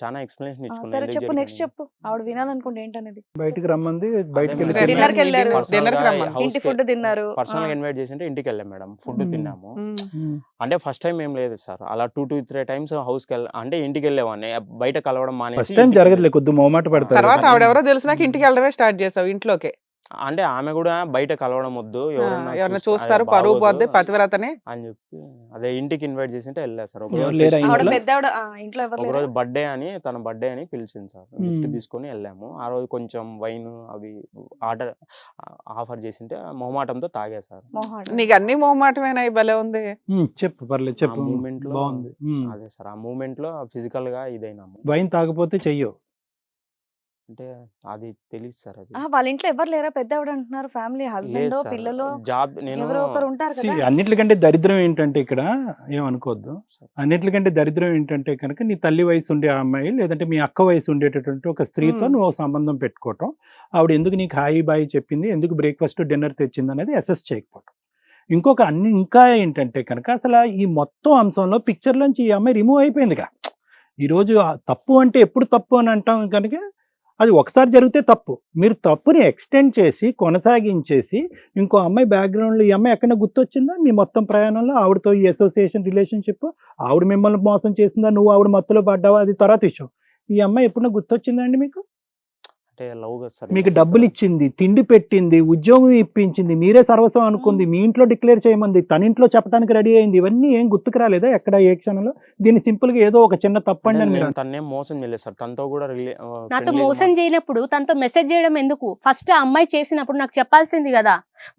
చాలా ఎక్స్ప్లెనేషన్ సరే ఇచ్చుకున్నాను చెప్పు, నెక్స్ట్ చెప్పు. ఆవిడ వినాలనుకుంటే ఏంటనేది. బయటికి రమ్మంది, బయటికి వెళ్ళి Restaurant Dinner కి వెళ్ళారు. dinner కి రమ్మని. ఇంటి ఫుడ్ తిన్నారు. పర్సనల్ గా ఇన్వైట్ చేసింటే ఇంటికి వెళ్ళాం మేడం, ఫుడ్ తిన్నాము. ఉమ్. అంటే ఫస్ట్ టైం ఏం లేదు సార్, అలా 2-3 టైమ్స్ హౌస్ కి అంటే ఇంటికి వెళ్ళేవాడిని, బయట కలవడం ఫస్ట్ మానేసి టైం ఇంటికి జరగదులే, కొద్ది మొహమాట పడతారు. తర్వాత ఆవిడెవరో తెలిసినాక ఇంటికి వెళ్ళడమే స్టార్ట్ చేసావు ఇంట్లోకే. అంటే ఆమె కూడా బయట కలవడం వద్దు, ఎవరన్నా చూస్తే చూస్తారు, అది పరువు బాగోదు పోద్ది, పతివ్రతనే అని చెప్పి అదే ఇంటికి ఇన్వైట్ చేసింటే వెళ్ళా సార్. ఎవరు లేరా ఆవిడ ఇంట్లో? పెద్ద ఆవిడ ఇంట్లో ఎవరు ఒక లేరా? రోజు బర్త్డే అని, తన బర్త్డే అని పిలిచింది సార్, గిఫ్ట్ మ్మ్. తీసుకొని వెళ్ళాము. ఆ రోజు కొంచెం వైన్ అవి ఆఫర్ చేసింటే మొహమాటంతో తాగా సార్. మోహన్ నీకు అన్ని మొహమాటమేనా? భలే ఉంది. చెప్పు, పర్లేదు చెప్పు. ఆ మూమెంట్ లో బాగుంది. అదే సార్, ఆ మూమెంట్ లో ఫిజికల్ గా ఇదైనాము. వైన్ తాగపోతే చెయ్యో. అంటే అది తెలియదు సార్, అది వాళ్ళ ఇంట్లో ఎవరు లేరా? పెద్ద ఆవిడ అంటున్నారు, ఫ్యామిలీ లేదు హస్బెండ్ సార్. పిల్లలు జాబ్ నేను ఎవరో ఒకరు ఉంటారు See, కదా. అన్నిటికంటే దరిద్రం ఏంటంటే ఇక్కడ ఏమనుకోవద్దు, అన్నిటికంటే దరిద్రం ఏంటంటే కనుక నీ తల్లి వయసు ఉండే ఆ అమ్మాయి, లేదంటే మీ అక్క వయసు ఉండేటటువంటి ఒక స్త్రీతో నువ్వు ఒక సంబంధం పెట్టుకోవటం, ఆవిడ ఎందుకు నీకు హాయి బాయి చెప్పింది, ఎందుకు బ్రేక్ఫాస్ట్ డిన్నర్ తెచ్చింది అనేది అసెస్ చేయకపోవటం. ఇంకా ఏంటంటే కనుక అసలు ఈ మొత్తం అంశంలో పిక్చర్లోంచి ఈ అమ్మాయి రిమూవ్ అయిపోయిందిగా. ఈరోజు తప్పు అంటే ఎప్పుడు తప్పు అని అంటాం కనుక అది ఒకసారి జరిగితే తప్పు, మీరు తప్పుని ఎక్స్టెండ్ చేసి కొనసాగించేసి ఇంకో అమ్మాయి బ్యాక్గ్రౌండ్లో ఈ అమ్మాయి ఎక్కడ గుర్తొచ్చిందా మీ మొత్తం ప్రయాణంలో? ఆవిడతో ఈ అసోసియేషన్ రిలేషన్షిప్, ఆవిడ మిమ్మల్ని మోసం చేసిందా, నువ్వు ఆవిడ మత్తులో పడ్డావా, అది తర్వాత విషయం. ఈ అమ్మాయి ఎప్పుడన్నా గుర్తొచ్చిందండి మీకు? అంటే లవ్ గా సార్, మీకు డబ్బులు ఇచ్చింది, తిండి పెట్టింది, ఉద్యోగం ఇప్పించింది, మీరే సర్వస్వం అనుకుంది, మీ ఇంట్లో డిక్లేర్ చేయమంది, తన ఇంట్లో చెప్పడానికి రెడీ అయింది, ఇవన్నీ ఏం గుర్తుకు రాలేదా ఎక్కడ ఏ క్షణంలో? దీన్ని సింపుల్ గా ఏదో ఒక చిన్న తప్పండి అని మీరు తన్నే మోసం చేయలేదు సార్, తనతో కూడా నాతో మోసం చేయనప్పుడు తనతో మెసేజ్ చేయడం ఎందుకు? ఫస్ట్ ఆ అమ్మాయి చేసినప్పుడు నాకు చెప్పాల్సింది కదా,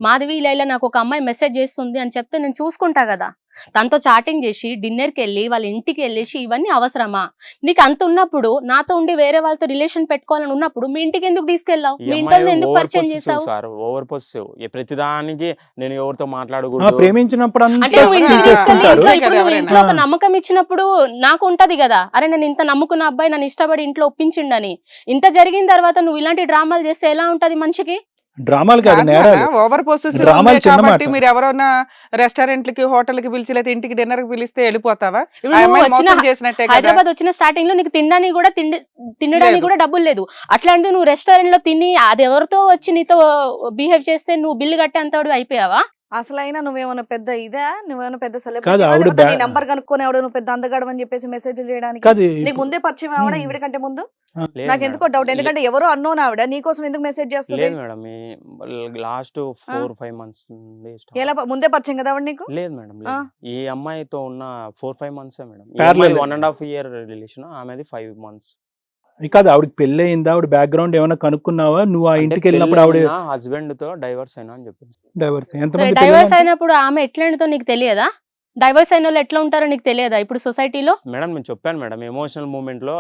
మాధవి లైలా నాకు ఒక అమ్మాయి మెసేజ్ చేస్తుంది అని చెప్తే నేను చూసుకుంటా కదా. తనతో చాటింగ్ చేసి డిన్నర్కి వెళ్ళి వాళ్ళ ఇంటికి వెళ్ళేసి ఇవన్నీ అవసరమా? నీకు అంత ఉన్నప్పుడు నాతో ఉండి వేరే వాళ్ళతో రిలేషన్ పెట్టుకోవాలని ఉన్నప్పుడు మీ ఇంటికి ఎందుకు తీసుకెళ్ళావు? మీ ఇంట్లో ఎందుకు పరిచయం చేసావు? సార్ ఓవర్ పొసెసివ్, ప్రతిదానికి నేను ఎవరితో మాట్లాడకూడదు. ప్రేమించినప్పుడు అంటే నువ్వు ఇంటికి తీసుకెళ్ళి ఎవరైనా ఇంట్లో కదా, ఎవరైనా. ఇంట్లో ఒక నమ్మకం ఇచ్చినప్పుడు నాకు ఉంటది కదా, అరే నేను ఇంత నమ్ముకున్న అబ్బాయి నన్ను ఇష్టపడి ఇంట్లో ఒప్పించిండని. ఇంత జరిగిన తర్వాత నువ్వు ఇలాంటి డ్రామాలు చేస్తే ఎలా ఉంటది మనిషికి? డ్రామాలు కాదు, నేరాలు. ఓవర్ పొసెసివ్ డ్రామాలు చిన్న కాబట్టి మాట. మీరు ఎవరైనా రెస్టారెంట్లకి హోటల్కి పిలిచి లేదా ఇంటికి డిన్నర్ కి పిలిస్తే వెళ్ళిపోతావా? ఇప్పుడు ఆ నువ్వు అమ్మాయి వచ్చిన మోసం చేసినట్టే కదా. హైదరాబాద్ వచ్చిన స్టార్టింగ్ లో నీకు తినడానికి కూడా తినడానికి లేదు. కూడా డబ్బులు లేదు. అట్లాంటి నువ్వు రెస్టారెంట్ లో తిని అది ఎవరితో వచ్చి నీతో బిహేవ్ చేస్తే నువ్వు బిల్లు కట్టేంత అయిపోయావా? అసలైనా నువ్వేమైనా పెద్ద ఇదా? నువ్వేమైనా పెద్ద కాదు, ఆవిడ సెలబ్రిటీ నంబర్ కనుక్కొని ఆవిడ నువ్వు పెద్ద అందగాడు అని చెప్పేసి మెసేజ్ చేయడానికి కాదు నీకు ముందే పరిచయం ఆవిడ ఈవిడ కంటే ముందు? లేదు నాకు ఎందుకో మేడం. డౌట్, ఎందుకంటే ఎవరో అన్నోన్ ఆవిడ నీకోసం ఎందుకు మెసేజ్ చేస్తుంది? లేదు మేడం, లాస్ట్ 4-5 months ఎలా ముందే పరిచయం కదా ఆవిడ నీకు? లేదు మేడం, లేదు. ఈ అమ్మాయితో ఉన్న 4-5 months madam. Parallel. 1.5 year relation, ఆమెది 5 months. కాదు, ఆవిడకి పెళ్ళి అయిందా, ఆవిడ బ్యాక్గ్రౌండ్ ఏమైనా కనుక్కున్నావా నువ్వు? ఆ ఇంటికి వెళ్ళినప్పుడు ఆవిడ హస్బెండ్ తో డైవర్స్ అయినా అని చెప్పింది. డైవర్స్ సరే, ఎంతమంది డైవర్స్ అయినప్పుడు ఆమె ఎట్లాంటిదో నీకు తెలియదా? డైవర్స్ అయిన వాళ్ళు ఎట్లా ఉంటారో నీకు తెలియదా ఇప్పుడు సొసైటీలో? మేడం నేను చెప్పాను మేడం, ఎమోషనల్ మూమెంట్ లో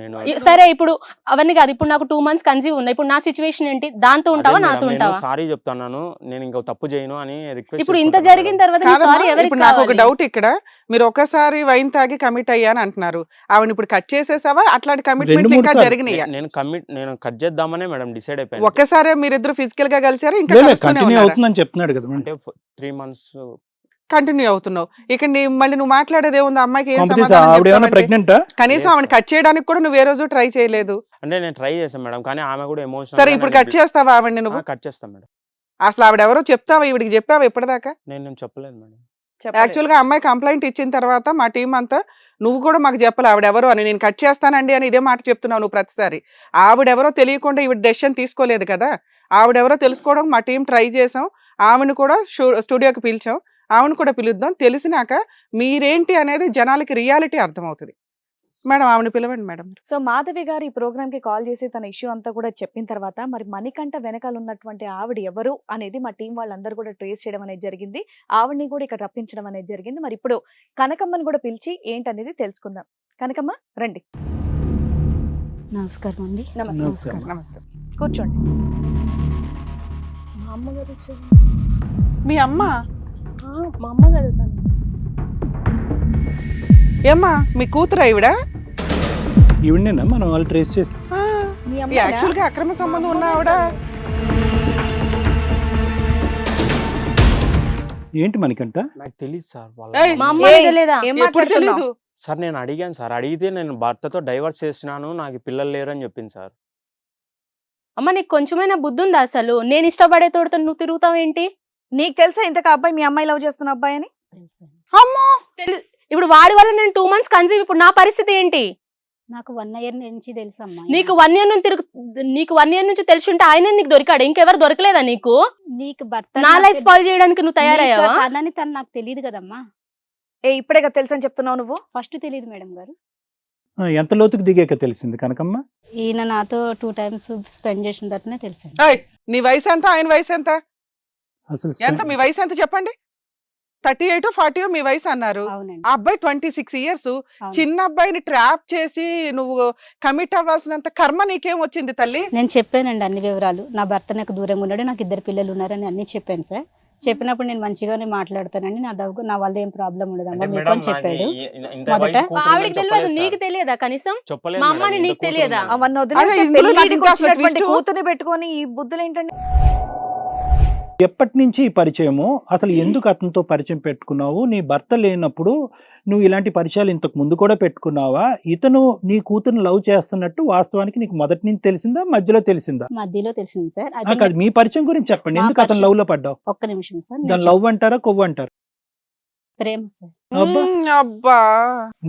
నేను సరే ఇప్పుడు అవన్నీ కాదు, ఇప్పుడు నాకు 2 months కన్సీవ్ ఉన్నా, ఇప్పుడు నా సిచ్యువేషన్ ఏంటి? దాంతో ఉంటావా నాతో ఉంటావా? సారీ చెప్తాను, నేను ఇంకా తప్పు చేయను అని రిక్వెస్ట్. ఇప్పుడు ఇంత జరిగిన తర్వాత కాదమ్మా, సారీ ఎవరికి ఇప్పుడు నాకు ఒక కావాలి? డౌట్ ఇక్కడ. మీరు ఒకసారి వైన్ తాగి కమిట్ అయ్యాను అంటున్నారు, ఆవిడ ఇప్పుడు కట్ చేసేసావా? అట్లాంటి కమిట్మెంట్ 2-3 ఇంకా సార్లు. జరిగినాయా? నేను కట్ చేద్దామనే మేడం డిసైడ్ అయిపోయాను. ఒక్కసారే మీరిద్దరు ఫిజికల్ గా కలిసారు, ఇంకా కలుస్తూనే కంటిన్యూ ఉన్నారా? అవుతుందని చెప్తున్నాడు కదా. అంటే 3 months కంటిన్యూ అవుతున్నావు. ఇక్కడ మళ్ళీ నువ్వు మాట్లాడేది ఏముంది? అమ్మాయికి ఏం కాంపిటీషన్ సమాధానం ఆవిడ ఏమైనా చెప్తావంటే? ప్రెగ్నెంటా? కనీసం Yes, ఆవిడ కట్ చేయడానికి కూడా నువ్వు ఏ రోజు ట్రై చేయలేదు. అంటే నేను ట్రై చేశాను మేడం, కానీ ఆమె కూడా ఎమోషనల్. సరే, ఇప్పుడు కట్ చేస్తావా ఆవిడ నువ్వు? కట్ చేస్తాను మేడం. అసలు ఆవిడ ఎవరో చెప్తావా? ఈవిడికి చెప్పావా ఇప్పటిదాకా? నేను చెప్పలేదు మేడం. యాక్చువల్ గా అమ్మాయి కంప్లైంట్ ఇచ్చిన తర్వాత మా టీం అంతా నువ్వు కూడా మాకు చెప్పాలి ఆవిడెవరో అని. నేను కట్ చేస్తానండి అని ఇదే మాట చెప్తున్నావు నువ్వు ప్రతిసారి. ఆవిడెవరో తెలియకుండా ఈవిడ డెసిషన్ తీసుకోలేదు కదా. ఆవిడెవరో తెలుసుకోవడం మా టీం ట్రై చేసాం. ఆవిడని కూడా స్టూడియోకి పిలిచాం. ఆవిడని కూడా పిలుద్దాం. తెలిసినాక మీరేంటి అనేది జనాలకి రియాలిటీ అర్థమవుతుంది. మేడం ఆవిడని పిలవండి మేడం. సో మాధవి గారు ఈ ప్రోగ్రామ్ కి కాల్ చేసి తన ఇష్యూ అంతా కూడా చెప్పిన తర్వాత మరి మణికంఠ వెనకాల ఉన్నటువంటి ఆవిడ ఎవరు అనేది మా టీం వాళ్ళందరూ కూడా ట్రేస్ చేయడం అనేది జరిగింది. ఆవిడని కూడా ఇక్కడ రప్పించడం అనేది జరిగింది. మరి ఇప్పుడు కనకమ్మని కూడా పిలిచి ఏంటనేది తెలుసుకుందాం. కనకమ్మ రండి. నమస్కారం అండి. నమస్తే. నమస్కారం. నమస్తే. కూర్చోండి. మా అమ్మగారు వచ్చారు. మీ అమ్మ మా అమ్మగారు తను. ఏమ్మా మీ కూతురు ఈవిడ? ఈవిడనేనా మనం వాళ్ళు ట్రేస్ చేస్తాం. మీ యాక్చువల్ గా అక్రమ సంబంధం ఉన్న ఆవిడ. ఏంటి మనకంట? నాకు తెలియదు సార్ వాళ్ళ. ఏయ్, మా అమ్మ ఏయ్, తెలియదా? ఏం ఎప్పుడు మాట్లాడుతున్నావు? తెలీదు? సార్ నేను అడిగాను సార్. అడిగితే నేను భర్తతో డైవర్స్ చేసినాను. నాకు పిల్లలు లేరని చెప్పింది సార్. అమ్మ నీకు కొంచెమైనా బుద్ధి ఉందా అసలు? నేను ఇష్టపడే తోడుతో నువ్వు తిరుగుతావేంటి? నీకు తెలుసా ఇంతకు ఆ అబ్బాయి మీ అమ్మాయి లవ్ చేస్తున్న అబ్బాయి అని? అమ్మో ఇప్పుడు వాడి వల్ల నేను 2 months కన్సీవ్. ఇప్పుడు నా పరిస్థితి ఏంటి? నాకు 1 year నుంచి తెలుసమ్మా. నీకు 1 year నుంచి నీకు 1 year నుంచి తెలిసి ఉంటే ఆయన నీకు దొరికాడు, ఇంకెవరు దొరకలేదా నీకు? నీకు భర్త నా లైఫ్ స్పాయిల్ చేయడానికి నువ్వు తయారయ్యావా? తనని తను నాకు తెలియదు కదమ్మా. ఇప్పుడే కదా తెలుసు అని చెప్తున్నావు నువ్వు. ఫస్ట్ తెలియదు మేడం గారు. ఎంత లోతుకు దిగాక తెలిసింది కనకమ్మ? ఈయన నాతో 2 times స్పెండ్ చేసిన తర్వాతనే తెలిసింది. ఏయ్, నీ వయసు ఎంత, ఆయన వయసు ఎంత? అసలు ఎంత మీ వయసు ఎంత చెప్పండి? 38 40 మీ వయసు అన్నారు. అవునండి. ఆ అబ్బాయి 26 years. అవును. చిన్న అబ్బాయిని ట్రాప్ చేసి నువ్వు కమిట్ అవ్వాల్సినంత కర్మ నీకేం వచ్చింది తల్లి? నేను చెప్పానండి అన్ని వివరాలు. నా భర్త నాకు దూరంగా ఉన్నాడు, నాకు 2 పిల్లలు ఉన్నారని అన్ని చెప్పాను సార్. చెప్పినప్పుడు నేను మంచిగానే మాట్లాడతానండి, నా వల్ల ఏం ప్రాబ్లం ఉండదమ్మా మీకు అని చెప్పాడు. మొదట ఆవిడకి తెలియదు, నీకు తెలియదా కనీసం? మా అమ్మని నీకు తెలియదా? అవన్నీ అదే వదిలేసి ఇందులో నాకు పెళ్ళిడికి ఇంకా అసలు వచ్చినటువంటి twist- కూతుర్ని పెట్టుకొని ఈ బుద్ధులు ఏంటండి? ఎప్పటి నుంచి ఈ పరిచయము? అసలు ఎందుకు అతనితో పరిచయం పెట్టుకున్నావు? నీ భర్త లేనప్పుడు నువ్వు ఇలాంటి పరిచయాలు ఇంతకు ముందు కూడా పెట్టుకున్నావా? ఇతను నీ కూతురుని లవ్ చేస్తున్నట్టు వాస్తవానికి నీకు మొదటి నుంచి తెలిసిందా, మధ్యలో తెలిసిందా? మధ్యలో తెలిసింది సార్. కాదు, మీ పరిచయం గురించి చెప్పండి. మా ఎందుకు అతను పరిచయం- లవ్ లో పడ్డావు? ఒక్క నిమిషం సార్. దాని లవ్ అంటారా, కొవ్వు అంటారా? ప్రేమ సార్. అబ్బా. అబ్బా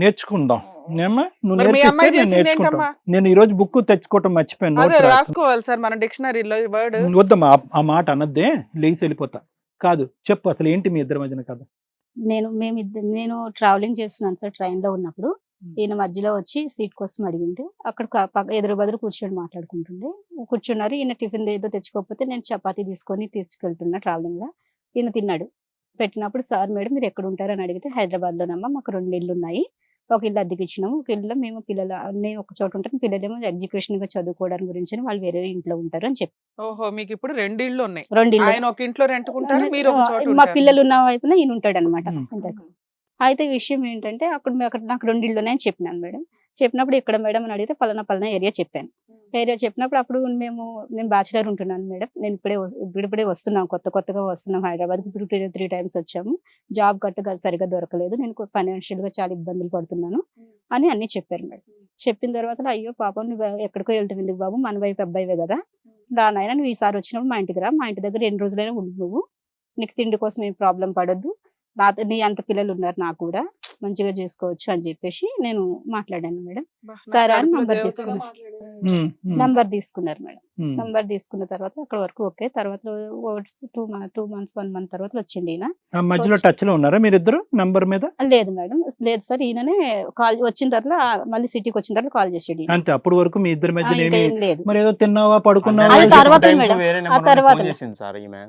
నేర్చుకుందాం. ఏమ్మా? నువ్వు మరి మీ నేర్పిస్తే అమ్మాయి నేను చేసింది నేర్చుకుంటాను. ఏంటమ్మా? నేను ఈ రోజు బుక్ తెచ్చుకోవటం మర్చిపోయాను. అదే notes రాసుకున్నా. రాసుకోవాలి సార్ మన డిక్షనరీలో వర్డ్. వద్దమ్మా, ఆ మాట అనద్దే, లేచి వెళ్ళిపోతా. కాదు, చెప్పు అసలు ఏంటి మీ ఇద్దరి మధ్యన కథ? నేను ట్రావెలింగ్ చేస్తున్నాను సార్ ట్రైన్ లో ఉన్నప్పుడు. ఈయన మధ్యలో వచ్చి సీట్ కోసం అడిగింటే అక్కడ ఎదురు బదురు కూర్చొని మాట్లాడుకుంటుండే. కూర్చున్నారు. ఈయన టిఫిన్ ఏదో తెచ్చుకోకపోతే నేను చపాతీ తీసుకెళ్తున్నా ట్రావెలింగ్ లో. ఈయన తిన్నాడు. పెట్టినప్పుడు సార్ మేడం మీరు ఎక్కడ ఉంటారని అడిగితే హైదరాబాద్ లోనమ్మా, మాకు 2 ఇళ్ళు ఉన్నాయి. ఒక ఇల్లు అద్దెకి ఇచ్చినాము. ఒక ఇల్లు మేము నేను ఒక చోట ఉంటాను, పిల్లలేమో ఎడ్యుకేషన్ గా చదువుకోవడానికి గురించి వాళ్ళు వేరే ఇంట్లో ఉంటారు అని చెప్పి. ఓహో, మీకు ఇప్పుడు 2 ఇళ్ళు ఉన్నాయి. 2 ఇళ్ళు. ఆయన ఒక ఇంట్లో రెంట్కుంటారు, మీరు ఒక చోట మా ఉంటారు. పిల్లలు ఉన్న వైపున ఈయన ఉంటాడు అనమాట. Hmm. అయితే విషయం ఏంటంటే అక్కడ నాకు 2 ఇళ్ళు ఉన్నాయని చెప్పినాను మేడం. చెప్పినప్పుడు ఇక్కడ మేడం అని అడిగితే పలానా ఏరియా చెప్పాను. ఏరియా చెప్పినప్పుడు అప్పుడు నేను బ్యాచులర్ ఉంటున్నాను మేడం. నేను ఇప్పుడే వస్తున్నాం, కొత్తగా వస్తున్నాం హైదరాబాద్. ఇప్పుడు 3 times వచ్చాము. జాబ్ సరిగా దొరకలేదు, నేను ఫైనాన్షియల్ గా చాలా ఇబ్బందులు పడుతున్నాను అని అన్ని చెప్పారు మేడం. చెప్పిన తర్వాత అయ్యో పాపం నువ్వు ఎక్కడికో వెళ్తుంది బాబు, మన వైపు అబ్బాయివే కదా, దానైనా నువ్వు ఈసారి వచ్చినప్పుడు మా ఇంటికి రా, మా ఇంటి దగ్గర 2 రోజులైనా ఉండు, నువ్వు నీకు తిండి కోసం ఏం ప్రాబ్లం పడొద్దు, నీ అంత పిల్లలు ఉన్నారు, నాకు కూడా మంచిగా చేసుకోవచ్చు అని చెప్పేసి నేను మాట్లాడాను మేడం. సరే అని నంబర్ తీసుకున్నారు మేడం. నంబర్ తీసుకున్న తర్వాత అక్కడ వరకు ఓకే. తర్వాత 2 months 1 month తర్వాత వచ్చింది ఈయన. ఆ మధ్యలో టచ్ లో ఉన్నారా మీరిద్దరు నంబర్ మీద? లేదు మేడం, లేదు సార్. ఈయననే కాల్ వచ్చిన తర్వాత మళ్ళీ సిటీకి వచ్చిన తర్వాత కాల్ చేసాడు ఈయన. అంతే, అప్పుడు వరకు మీ ఇద్దరి మధ్య ఇంకా ఏం లేదు. మరి ఏదో తిన్నావా, పడుకున్నావా? అది తర్వాత మేడం. వేరే ఆ నెంబర్ తర్వాత ఫోన్ చేసింది సార్ ఈమె.